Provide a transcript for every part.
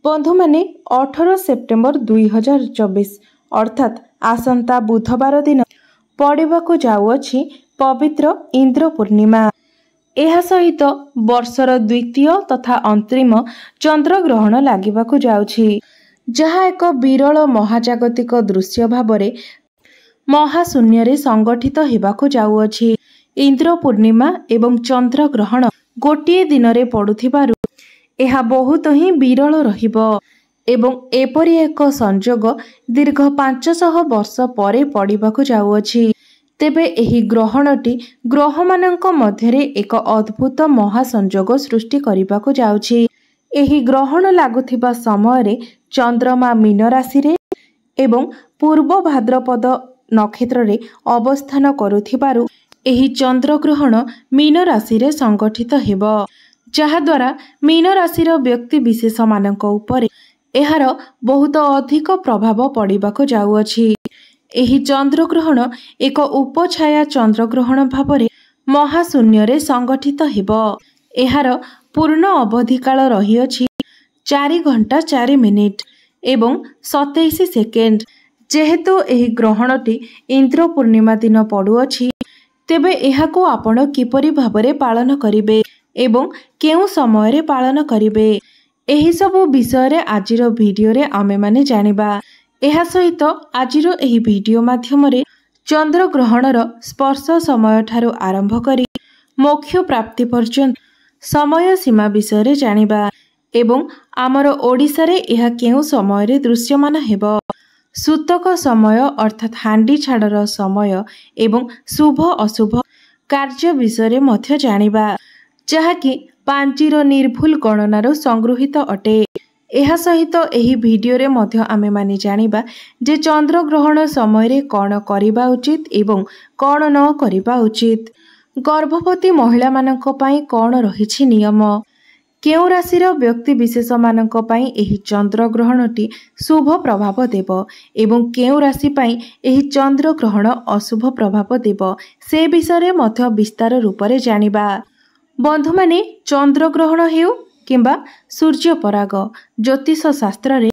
बंधु माने 18 सेप्टेम्बर 2024 अर्थात आसंता बुधवार दिन पड़िबाकु जाउअछि पवित्र इंद्र पूर्णिमा। एहा सहित वर्षर द्वितीय तथा अंतरिम चंद्रग्रहण लागिबाकु जाउछि, जहा एक विरल महाजागतिक दृश्य भाबरे महाशून्य संगठित हेबाकु जाउअछि। इंद्र पूर्णिमा एवं चंद्रग्रहण गोटिए दिन रे पड़ुथिबारु एहा बहुत ही विरल रहिबो एवं एपरि एक संजोग दीर्घ 500 वर्ष परे पड़िबाकु जाउअछि। तेबे एही ग्रहणटी ग्रहमानंक मध्यरे एक अद्भुत महासंजोग सृष्टि करिबाकु जाउछि। एही ग्रहण लागुथिबा समयरे चंद्रमा मीन राशि रे एवं पूर्व भाद्रपद नक्षत्र रे अवस्थान करुथिबारु एही चंद्रग्रहण मीन राशि रे संगठित हेबो, जहा द्वारा मीन राशिर व्यक्ति विशेष मानक उपरे एहार बहुत अधिक प्रभाव पड़िबाकु जाउअछि। एही चंद्रग्रहण एक उपछाया चंद्रग्रहण भाबरे महाशून्य रे संगठित हेबो। एहार पूर्ण अवधि काल रहिअछि 4 घंटा 4 मिनिट एवं 27 सेकेंड। जेहेतु एही ग्रहणटी इंद्र पूर्णिमा दिन पड़ुअछि, तेबे एहाको आपण किपरि भाबरे पालन करिवे एवं केउ समय रे पालन करिवे, एही सबु विषय रे आजिर वीडियो रे आमे माने जानिबा। एहा सहित आजिर एही वीडियो माध्यम रे चंद्र ग्रहणर स्पर्श समय ठारू आरंभ करी मोक्ष प्राप्ति पर्यंत समय सीमा विषय रे जानिबा एवं आमर ओडिसा रे एहा केउ समय रे दृश्यमान हेबो। सूतक समय अर्थात हांडी छाड़र समय एवं शुभ अशुभ कार्य विषय रे मध्य जानिबा, जहाँकि पांचीर निर्भुल गणनार संगृहित अटे। एहा सहित एही वीडियो रे मध्य आमे माने जानिबा जे चंद्र ग्रहण समय रे कौन करिबा उचित एवं कौन न करिबा उचित। गर्भवती महिला मानक पई कौन रहिछि नियम, केउ राशिर व्यक्ति विशेष मानक पई एही चंद्र ग्रहणटी शुभ प्रभाव देव एवं केउ राशि पई एही चंद्र ग्रहण अशुभ प्रभाव देव, से विषय रे मध्य विस्तार रूप रे जानिबा। बंधु माने चंद्र ग्रहण हेउ किंबा सूर्य पराग, ज्योतिष शास्त्र रे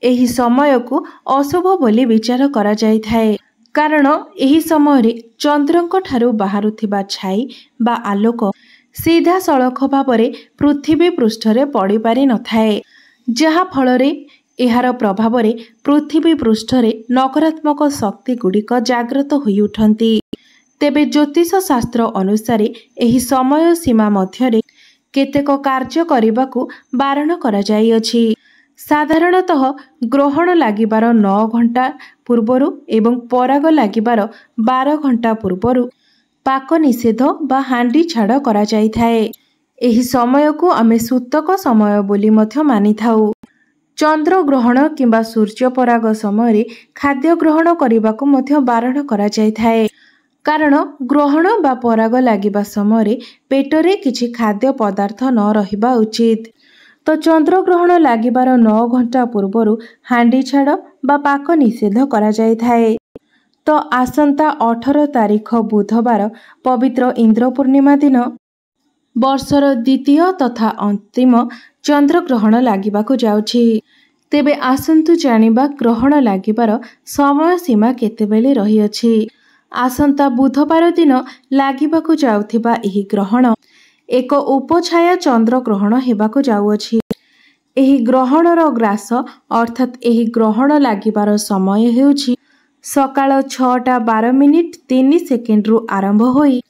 एही समय को अशुभ बोली विचार करा जाय थाए, कारण एही समय रे चंद्रंक ठारू बाहरुथिबा छाई बा आलोक सीधा सड़क भाबरे पृथ्वी पृष्ठ रे पड़ी पारि न थाए, जहा फल रे एहार प्रभाव रे पृथ्वी पृष्ठ रे नकारात्मक शक्ति गुड़िक जागृत होई उठंती। तेबे ज्योतिष शास्त्र अनुसार एही समय सीमा मध्यरे केतेक कार्य करिबाकू बारण करा जाई अछि। साधारणतः ग्रहण लागिबार 9 घंटा पूर्वरु एवं पराग लागिबार 12 घंटा पूर्वरु पाक निषेध बा हांडी छाड़ करा जाई थाए। एही समय को आमे सूतक समय बोली मध्य मानि थाउ। चंद्र ग्रहण किंबा सूर्य पराग समय रे खाद्य ग्रहण करिबाकू मध्य बारण करा जाई थाए, कारण ग्रहण बा पराग लागिबा समय पेटरे किछि खाद्य पदार्थ न रहिबा उचित। तो चंद्र ग्रहण लागिबार 9 घंटा पूर्वरु हांडी छाड़ बा पाक निषेध करा जाय थाए। तो आसंता 18 तारीख बुधवार पवित्र इंद्र पूर्णिमा दिन वर्षर द्वितीय तथा अंतिम चंद्र ग्रहण लागिबाकु जाउछि। तेबे आसंतु जानिबा ग्रहण लागिबार समय सीमा केतेबेले रहिअछि। आसंता बुधवार दिन लागिबाकु जाउथिबा एही ग्रहण एक उपछाया चंद्र ग्रहण हेबाकु जाउअछि। एही ग्रहणर ग्रास अर्थात एही ग्रहण लागिबार समय हेउछि सकाळ 6:12 रु आरंभ होई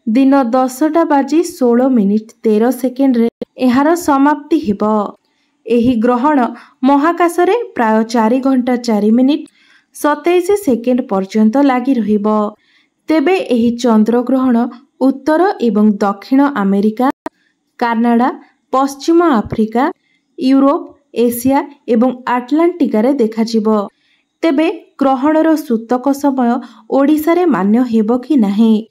दिन 10:16 रे एहार समाप्ति हेबो। एही ग्रहण महाकाशरे प्राय 4 घंटा 4 मिनिट 27 सेकेंड पर्यंत लागि रहिबो। तेबे एही चंद्र ग्रहण उत्तर एवं दक्षिण अमेरिका, कानाडा, पश्चिम आफ्रिका, यूरोप, एशिया एवं आटलांटिका रे देखाजिबो। तेबे ग्रहणर सूतक समय ओडिसा रे मान्य हेबो कि नाही?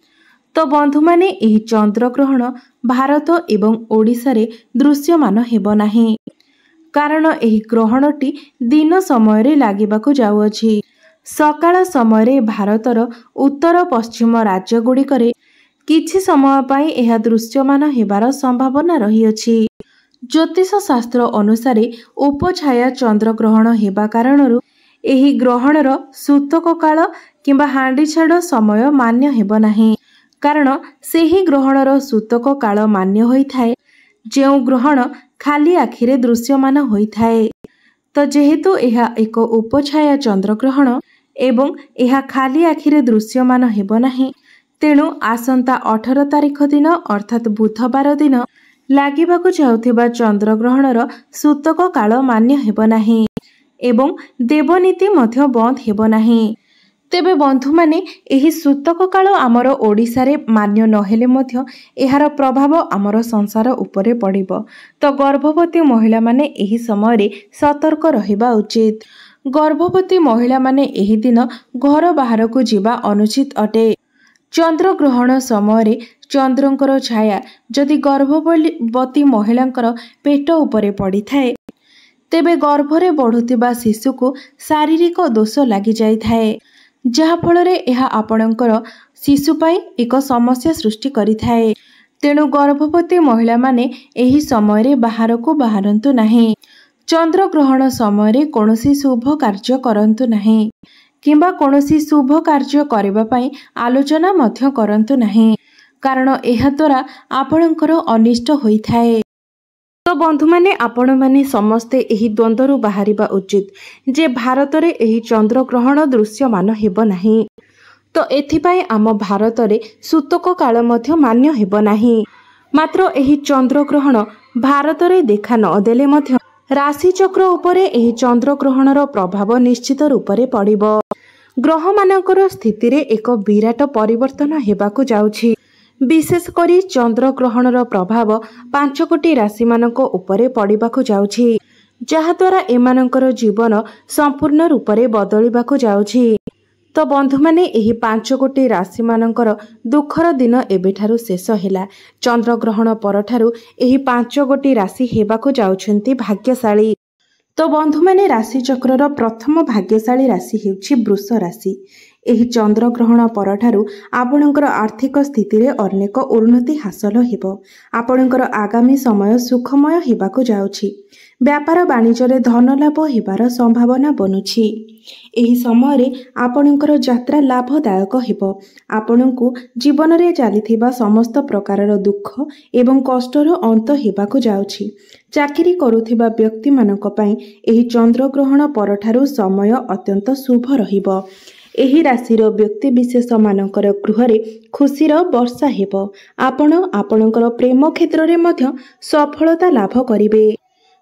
तो बंधु माने एही चंद्र ग्रहण भारत एवं ओडिसा रे दृश्यमान हेबो नाही, कारण एही ग्रहणटी दिन समय रे लागिबाकु जाउअछि। सकाळ समय रे भारतर उत्तर पश्चिम राज्य गुड़िकरे किछि समय पाई एहा दृश्यमान हेबार संभावना रहिअछि। ज्योतिष शास्त्र अनुसार उपछाया चंद्रग्रहण हेबा कारणरू एही ग्रहणर सूतक काल किंबा हांडी छाड़ समय मान्य हेब नाही, कारण सेही ग्रहणर सूतक काल मान्य होइथाए जेउ ग्रहण खाली आखिरे दृश्यमान होइथाए। तो जेहेतु यह एक उपछाया चंद्रग्रहण एवं यह खाली आखिरे दृश्यमान हेब नाही, तेणु आसंता 18 तारिख दिन अर्थात बुधवार दिन लागिबाकु जाउथिबा चंद्रग्रहणर सूतक काल मान्य हेब नाही एवं देवनीति मध्य बंद हेब नाही। तेबे बंधु माने एही सूतक काल आमर ओडिशारे मान्य नहेले मध्य एहार प्रभाव आमर संसार उपरे पड़िबो। तो गर्भवती महिला माने एही समय सतर्क रहिबा उचित। गर्भवती महिला माने एही दिन घर बाहर को जीवा अनुचित अटे। चंद्रग्रहण समय चंद्रंकर छाया जदि गर्भवती महिलांकर पेट उपरे पड़ी थाए तेबे गर्भरे बढ़ुतिबा शिशु को शारीरिक दोष लगी जाई थाए, जहा फलरे एहा आपणकर शिशु पाई एक समस्या सृष्टि करि थाए। तेणु गर्भवती महिला माने एही समय रे बाहर को बाहरंतु नाही। चंद्रग्रहण समय कौनसी शुभ कार्य करंतु नाही किंबा कौनसी शुभ कार्य करबा पाई आलोचना मध्य करंतु नाही, कारण एहा द्वारा आपणकर अनिष्ट होई थाए। तो बंधु माने आपण माने समस्ते एही द्वंद्वरु बाहरिबा उचित जे भारत रे एही चंद्रग्रहण दृश्यमान हेब नाही। तो एथिपाई आम भारत रे सूतक काल मध्य मान्य हेब नाही। मात्र एही चंद्रग्रहण भारत रे देखा न देले मध्य राशि चक्र उपरे एही चंद्रग्रहणर प्रभाव निश्चित रूपरे पड़िबो। ग्रह मानकर स्थिति रे एक विराट परिवर्तन हेबाकु जाउछि। विशेष करी चंद्रग्रहणर प्रभाव 5 कोटी राशि मानक उपरे पड़िबाकु जाउछि, जहा द्वारा एमानकर जीवन संपूर्ण रूपरे बदलिबाकु जाउछि। तो बंधु माने एही 5 कोटी राशि मानकर दुखर दिन एबेठारु शेष हेला। चंद्रग्रहण परठारु एही 5 कोटी राशि हेबाकु जाउछन्ति भाग्यशाली। तो बंधु माने राशि चक्रर प्रथम भाग्यशाली राशि हेउछि वृष राशि। एही चंद्रग्रहण परठारु आपणकर आर्थिक स्थिति रे अनेक उन्नति हासिल हेबो। आपणकर आगामी समय सुखमय हेबाकु जाउछि। व्यापार वाणिज्य रे धन लाभ हेबार संभावना बनुछि। एही समय रे आपणकर यात्रा लाभदायक हेबो। आपणकु जीवन रे चालिथिबा समस्त प्रकारर दुख एवं कष्टर अंत हेबाकु जाउछि। चाकरी करुथिबा व्यक्ति मानक पई एही चंद्रग्रहण परठारु समय अत्यंत शुभ रहिबो। एही राशिर व्यक्ति विशेष मानकर गृहरे खुशीर वर्षा हेबो। आपण आपणकर प्रेम क्षेत्र रे मध्य सफलता लाभ करिवे।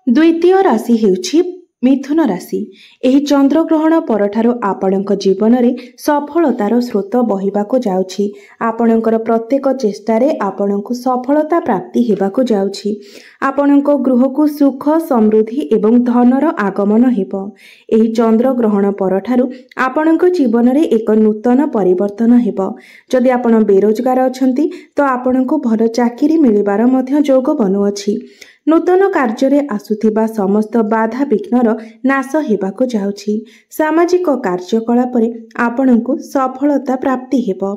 द्वितीय राशि हेउछि मिथुन राशि। एही चंद्रग्रहण परठारु आपणक जीवन रे सफलतार स्रोत बहिबाकु जाउछि। आपणकर प्रत्येक चेष्टा रे आपणकु सफलता प्राप्ति हेबाकु जाउछि। आपणक गृहकु सुख समृद्धि एवं धनर आगमन हेबो। एही चंद्रग्रहण परठारु आपणक जीवन रे एक नूतन परिवर्तन हेबो। जदि आपण बेरोजगार अछंती तो आपणकु भल चाकरी मिलिबार मध्य योग बनुअछि। नूतन कार्य रे आसुथिबा समस्त बाधा विघ्नर नाश हेबाकु जाउछि। सामाजिक कार्यकलाप रे आपणकु सफलता प्राप्ति हेबो।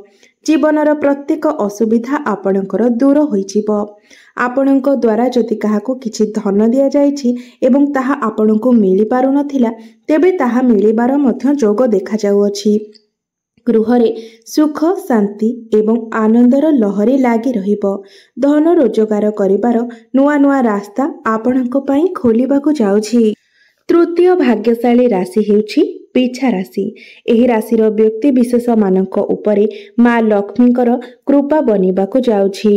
जीवनर प्रत्येक असुविधा आपणकर दूर होइजिबो। आपणक द्वारा जदि काहाको किछि धन दिया जाइछि एवं ताहा आपणकु मिलि पारु नथिला तेबे ताहा मिलिबार मध्य योग देखा जाउअछि। गृहरे सुख शांति एवं आनंदर लहरी लागी रहिबो। धन रोजगार करिबार नुआ नुआ रास्ता आपणक पई खोलिबाकु जाउछि। तृतीय भाग्यशाली राशि हेउछि पिछा राशि। एही राशिर व्यक्ति विशेष मानक उपरे माँ लक्ष्मीकर कृपा बनिबाकु जाउछि।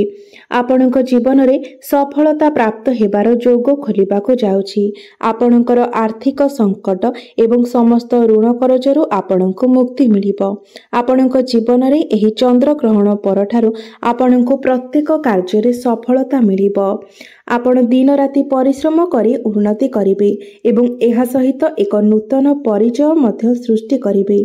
आपणक जीवन रे सफलता प्राप्त हेबार योग खोलिबाकु जाउछि। आपणकर आर्थिक संकट एवं समस्त ऋण करजरु आपणकु मुक्ति मिलिबो। आपणक जीवन रे एही चंद्रग्रहण परठारु आपणकु प्रत्येक कार्य रे सफलता मिलिबो। आपण दिन राति परिश्रम करी उन्नति करिवे एवं एहा सहित एक नूतन परिचय मध्य सृष्टि करिवे।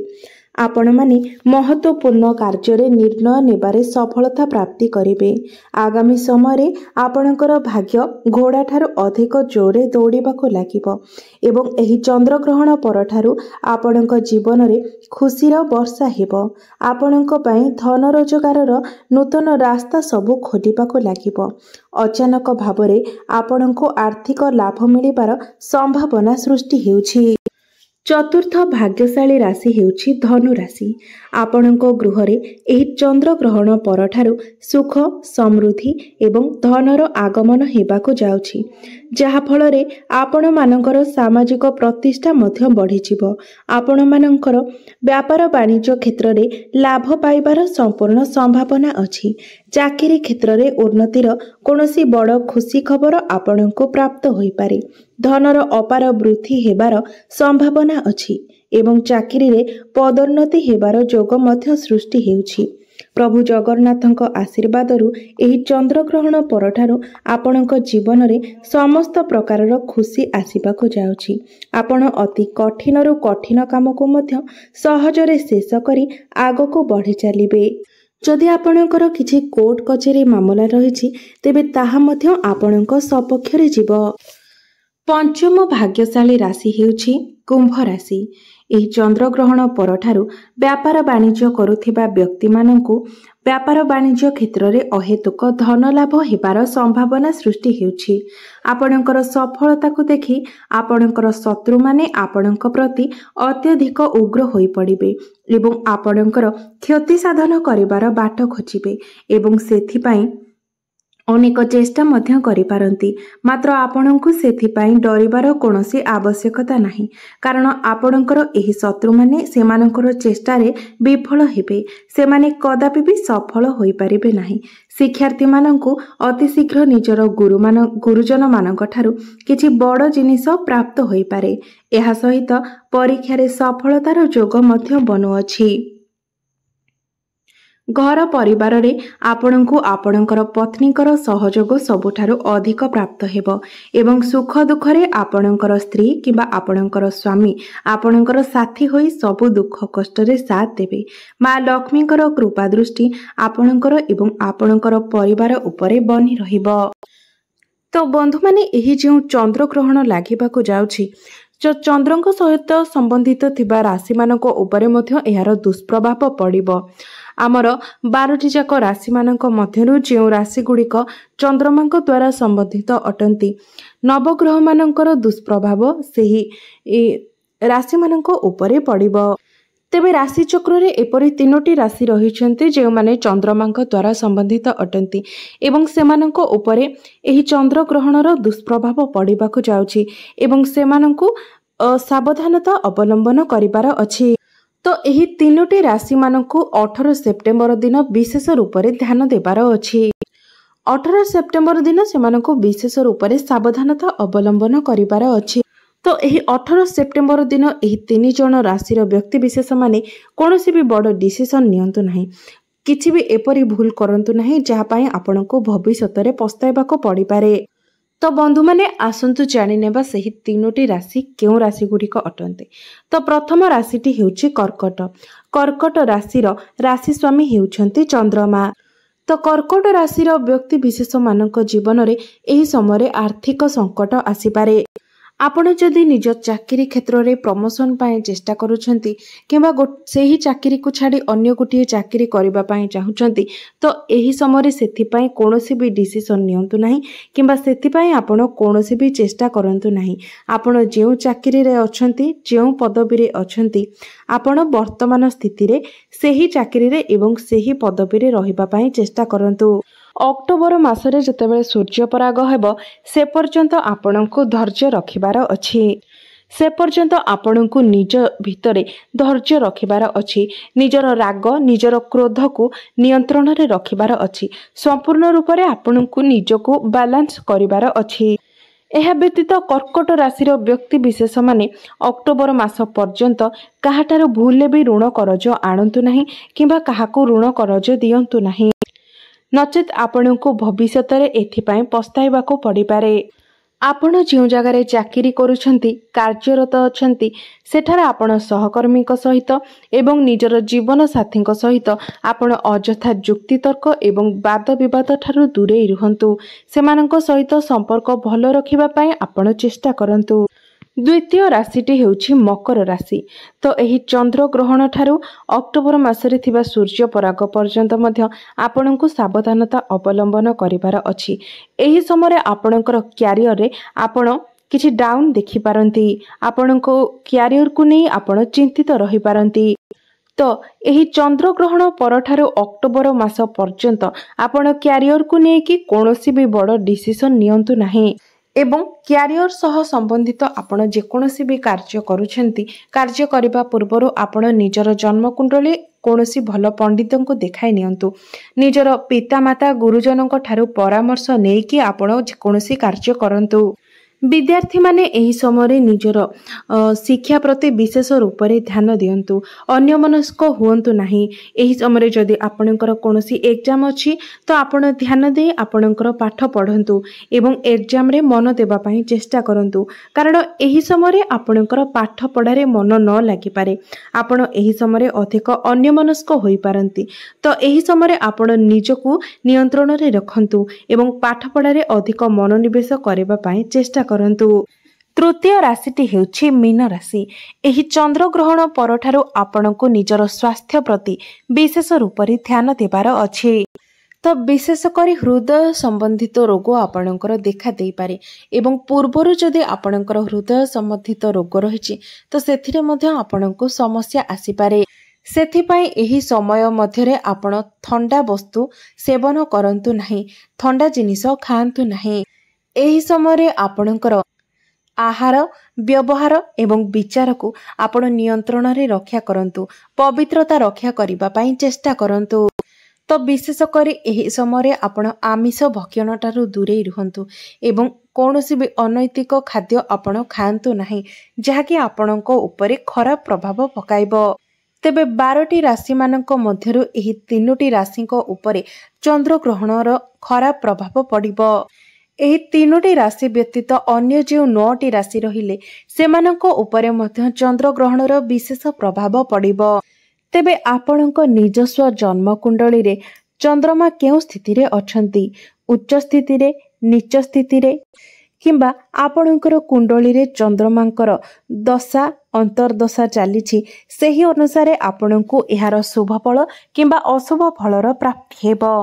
ଆପଣମାନେ महत्वपूर्ण कार्य निर्णय नेबारे सफलता प्राप्ति करेंगे। आगामी समय आपणकर भाग्य घोड़ा ठारू अधिक जोरे दौड़ाक लगिब एवं एही चंद्रग्रहण परठारू आपणक जीवन में खुशीर वर्षा हेब। आपणक पई धन रोजगार नूतन रास्ता सबू खोलिबाक लागिब। अचानक भावरे आपणको आर्थिक लाभ मिलिबार संभावना सृष्टि हेउछि। चतुर्थ भाग्यशाली राशि हेउछि धनु राशि। आपणक गृहरे एही चंद्रग्रहण परठारू सुख समृद्धि एवं धनर आगमन हेबाकु जाउछि, जहा फलरे आपण मानकर सामाजिक प्रतिष्ठा मध्य बढ़िजिवो। आपण मानकर व्यापार वाणिज्य क्षेत्र रे लाभ पाइबार संपूर्ण संभावना अछि। चाकरी क्षेत्र रे उन्नतिर कोनोसी बड़ खुशी खबर आपणको प्राप्त होई पारे। धनर अपार वृद्धि हेबार संभावना अछि एवं चाकरी रे पदोन्नति हेबार जोग मध्य सृष्टि हेउछि। प्रभु जगन्नाथଙ୍କ आशीर्वादरू एही चंद्रग्रहण परठारू आपणक जीवन रे समस्त प्रकारर खुशी आसीबाकु जाउछि। आपण अति कठिनरू कठिन काम को मध्य सहजरे शेष करी आगको बढ़ी चलिबे। जदि आपणकर किछि कोर्ट कचेरी मामला रहिछि तेबे ताहा मध्य आपणक सपक्ष रे जीव। पंचम भाग्यशाली राशि हेउछि कुंभ राशि। एही चंद्रग्रहण परठारू व्यापार वाणिज्य करुथिबा व्यक्ति माननकु व्यापार वाणिज्य क्षेत्र रे अहेतुक धन लाभ हेबार संभावना सृष्टि हेउछि। आपणकर सफलता को देखि आपणकर शत्रु माने आपणक प्रति अत्यधिक उग्र होई पड़िबे एवं आपणकर क्षति साधन करिबार बाट खोजिबे एवं सेथिपाई अनेक चेष्टा मध्य करिपारंती। मात्र आपणଙ୍କୁ सेथिपाई डरिबार कोनोसी आवश्यकता नाही, कारण आपणकर एही शत्रु माने सेमानकर चेष्टा रे विफल हेबे। सेमाने कदापि भी सफल होई परिबे नाही। शिक्षार्थी माननकु अति शीघ्र निजर गुरुजन मानक ठारू किछि बड़ जिनिस प्राप्त होई पारे। एहा सहित परीक्षा रे सफलतार जोग मध्य बनुअछि। घर परिवार रे आपणଙ୍କୁ आपणकर पत्नीकर सहयोग सबुठारु अधिक प्राप्त हेबो एवं सुख दुख रे आपणकर स्त्री किबा आपणकर स्वामी आपणकर साथी होई सबु दुख कष्ट रे साथ देबे। मां लक्ष्मीकर कृपा दृष्टि आपणकर एवं आपणकर परिवार उपरे बनी रहिबो। तो बंधु माने एही जे चंद्रग्रहण लागिबाकु जाउछि चंद्रଙ୍କ सहित संबंधित थिबा राशि मानक उपरे मध्य एहार दुष्प्रभाव पड़िबो। आमर 12टी जाक राशि मानक मध्यरु जे राशि गुड़िक चंद्रमांक द्वारा संबंधित अटंती नवग्रह मानकर दुष्प्रभाव सेही राशि मानक उपरे पड़िबो। तेबे राशि चक्र रे एपरि 3टी राशि रहिछन्ते जे माने चंद्रमांक द्वारा संबंधित अटंती एवं सेमानक उपरे एही चंद्रग्रहणर दुष्प्रभाव पड़िबाकु जाउछि एवं सेमानकु सावधानता अवलंबन करिबार अछि। तो एही 3टी राशि मानकु 18 सेप्टेम्बर दिन विशेष रूप से ध्यान देबार अछि। 18 सेप्टेम्बर दिन सेमानकु विशेष रूप से सावधानता अवलंबन करिबार अछि। तो एही 18 सेप्टेम्बर दिन एही 3 जन राशिर व्यक्ति विशेष माने कोनोसी भी बड़ डिसिजन नियंतु नाही, किछि भी एपरि भूल करंतु नाही जहा पई आपनको भविष्यत रे पस्ताइबाको पड़ी पारे। तो बंधु माने आसंतु जानि नेबा सही 3टी राशि केउ राशि गुड़िक अटंते। तो प्रथम राशिटी हेउछि कर्कट। कर्कट राशिर राशि स्वामी हेउछन्ति चंद्रमा। तो कर्कट राशिर व्यक्ति विशेष मानक जीवन रे एही समय आर्थिक संकट आसीपारे। आपण जदि निज चाकरी क्षेत्र रे प्रमोशन पाए चेष्टा करूछंती किबा सेही चाकरी को छाड़ी अन्य गोटे चाकरी करबा पाए चाहुछंती तो एही समय सेथि पाए कोनोसी भी डिसिजन नियंतु नाही किबा सेथि पाए आपण कोनोसी भी चेष्टा करंतु नाही। आपण जेउ चाकरी रे अछंती जेउ पदवी रे अछंती आपण वर्तमान स्थिति रे सेही चाकरी रे एवं सेही पदवी रे रहिबा पाए चेष्टा करंतु। अक्टोबर मासरे जेतेबेले सूर्य पराग हेबो से पर्यंत आपणको धैर्य रखिबार अछि। से पर्यंत आपणको निज भितरे धैर्य रखिबार अछि। निजर राग निजर क्रोध को नियंत्रण रे रखिबार अछि। संपूर्ण रूप रे आपणको निजको बैलेंस करिबार अछि। एहा व्यतीत कर्कट राशिर व्यक्ति विशेष माने अक्टोबर मास पर्यंत काहाटार भूलले भी ऋण करज आणंतु नाही किबा काहाको ऋण करज दियंतु नाही, नचेत आपणको भविष्यत रे एथिपाई पस्ताइबाको पड़ी पारे। आपण जो जगार चाकरी करुछंती कार्यरत अछंती सेठारे आपण सहकर्मी सहित एवं निजर जीवन साथी सहित आपण अजथा जुक्तितर्क एवं वाद विवाद ठारू दूरे रुहंतु। सेमानंक सहित संपर्क भल रखिबा पई आपण चेष्टा करंतु। द्वितीय राशिटी हेउछि मकर राशि। तो एही चंद्र ग्रहण ठारू अक्टोबर मासरे थिबा सूर्य पराग पर्यंत मध्य आपणको सावधानता अवलंबन करिवार अछि। एही समय आपणकर क्यारियर रे आपण किछि डाउन देखि पारंती। आपणको क्यारियर को नै आपण चिंतित रहि पारंती। तो एही चंद्र ग्रहण परठारू अक्टोबर मास पर्यंत आपण क्यारियर को नै कि कोनोसी भी बड़ डिसिजन नियंतु नाही एवं क्यारियर सह संबंधित आपण जेकोसी भी कार्य करुछंती कार्य करिबा पूर्वरु आपण निजर जन्म कुंडली कोनोसी भल पंडितन को देखाई नियंतु। निजर पितामाता गुरुजनक ठारू परामर्श नेकी आपण जेकोसी कार्य करंतु। विद्यार्थी माने एही समय निजर शिक्षा प्रति विशेष रूप से ध्यान दियंतु। अन्यमनस्क हुअंतु नाही। एही समय जदि आपणकर कोनोसी एग्जाम अछि तो आपण ध्यान दे आपणकर पाठ पढ़ंतु एवं एग्जाम रे मन देबा पई चेष्टा करंतु। कारण एही समय आपणकर पाठ पढ़ारे मन न लागि पारे। आपण एही समय अधिक अन्यमनस्क होई पारंती। तो एही समय आपण निजको नियंत्रण रे रखंतु एवं पाठ पढ़ारे अधिक मनोनिवेश करबा पई चेष्टा करंतु। तृतीय राशिटी हेउछि मीन राशि। एही चंद्र ग्रहण परठारू आपणको निजर स्वास्थ्य प्रति विशेष रूप से ध्यान देबार अछि। तो विशेषकर हृदय संबंधित रोग आपणकर देखा दे पारे एवं पूर्वरु जदि आपणकर हृदय संबंधित रोग रहिछि तो सेथिरे मध्य आपणको समस्या आसी पारे। सेथिपाई एही समय मध्यरे आपण ठंडा वस्तु सेवन करंतु नाही। ठंडा जिनिस खांतु नाही। एही समय आपणकर आहार व्यवहार एवं विचार को आपण नियंत्रण रे रक्षा करंतु। पवित्रता रक्षा करिबा पई चेष्टा करंतु। तो विशेषकर एही समय आपण आमिष भक्षण ठारू दूरे रुहंतु एवं कोनोसी भी अनैतिक खाद्य आपण खांतु नाही जहाँकि आपणको उपरे खराब प्रभाव पकाइबो। तेबे 12टी राशि मानक मध्यरु एही 3टी राशिको उपरे चंद्र ग्रहणर खराब प्रभाव पड़िबो। एही 3टी राशि व्यतीत अन्य जो 9टी राशि रहिले सेमानको उपरे मध्य चंद्र ग्रहणर विशेष प्रभाव पड़िबो। तेबे आपणको निजस्व जन्म कुंडली रे चंद्रमा केउ स्थिति रे अछंती, उच्च स्थिति रे, नीच स्थिति रे किंबा आपणकर कुंडली रे चंद्रमांकर दशा अंतर्दशा चलीछि सेही अनुसारे आपणको एहार शुभ फल किंबा अशुभ फलर प्राप्ति हेबो।